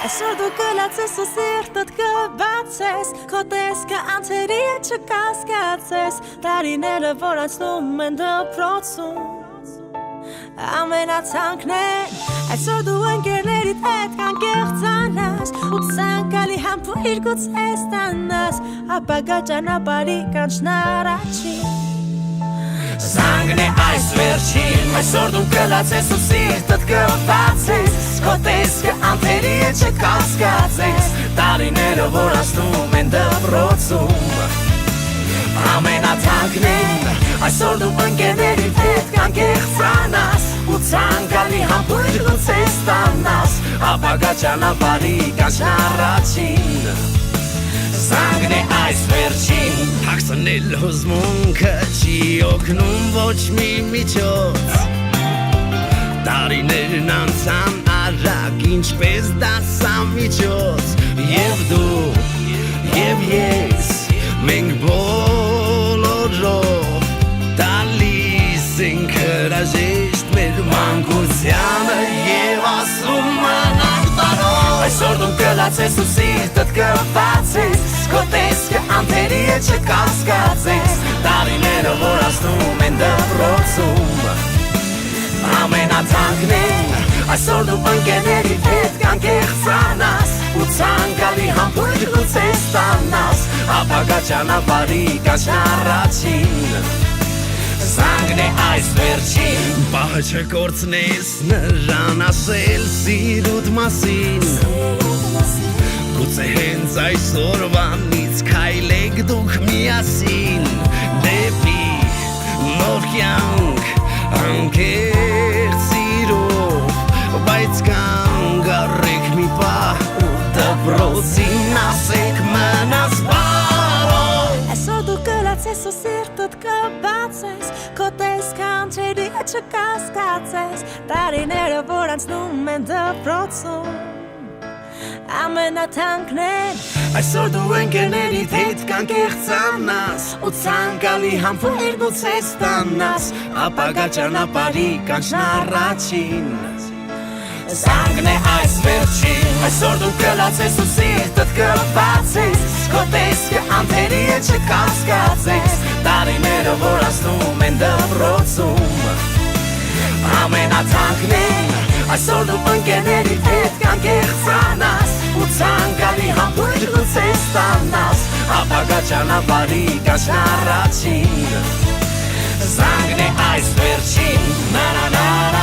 Այսօր դու կլացես ու սիրտդ կբացես Քո տեսքը անցերի է չկասկածես Տարիները որ անցնում են դպրոցում Ամենաթանկն են Այսօր դու ընկերներիդ հետ կանկեղծանաս Ու ցանկալի համբույր գուցե ստանաս Ապագա ճանապարհի կանչն առաջին Զանգն է այս վերջին Այսօր դու կլացես ու սիրտդ կբացես Քո տեսքը անթերի է չկասկածես Տարիները որ անցնում են դպրոցում Ամենաթանկն են Այսօր դու ընկերներիդ հետ կանկեղծանաս Ու ցանկալի համբույր գուցե ստանաս Ապագա ճանապարհի կանչն առաջին Զանգն է այս վերջին Հագցնել հուզմունքը չի օգնում ոչ մի միջոց Տարիներն անցան արագ ինչպես դասամիջոց Եվ դու, և ես, մենք բոլորով Տալիս ենք հրաժեշտ մեր մանկությանը Եվ ասում անակ տարով Այսօր դու կլացես ու սիրտդ կբացես Քո տեսքը անթերի է չկասկածես Տարիները որ անցնում են դպրոցում Ամենաթանկն են Այսօր դու ընկերներիդ հետ կանկեղծանաս Ու ցանկալի համբույր գուցե ստանաս Ապագա ճանապարհի կանչն առաջին Զանգն է այս վերջին Պահը չկորցնես նրան ասել սիրուդ մասին Գուցե հենց այսօրվանից քայլեք դուք միասին Դեպի նոր կյանք անկեղծ սիրով Բայց կանգ առեք մի պահ ու դպրոցին ասեք մնաս բարով Այսօր դու կլացես ու սիրտդ կբացես Քո տեսքը անթերի է չկասկածես Տարիները որ անցնում են դպրոցում Ամենաթանկն են Այսօր դու ընկերներիդ հետ կանկեղծանաս Ու ցանկալի համբույր գուցե ստանաս Ապագա ճանապարհի կանչն առաջին Զանգն է այս վերջին Այսօր դու կլացես ու սիրտդ կբացես Քո տեսքը անթերի է չկասկածես Տարիները որ անցնում են դպրոցում Ամենաթանկն են Այսօր դու ընկերներիդ հետ կանկեղծանաս Ու ցանկալի համբույր գուցե ստանաս Ապագա ճանապարհի կանչն առաջին Զանգն է այս վերջին Նա-նա-նա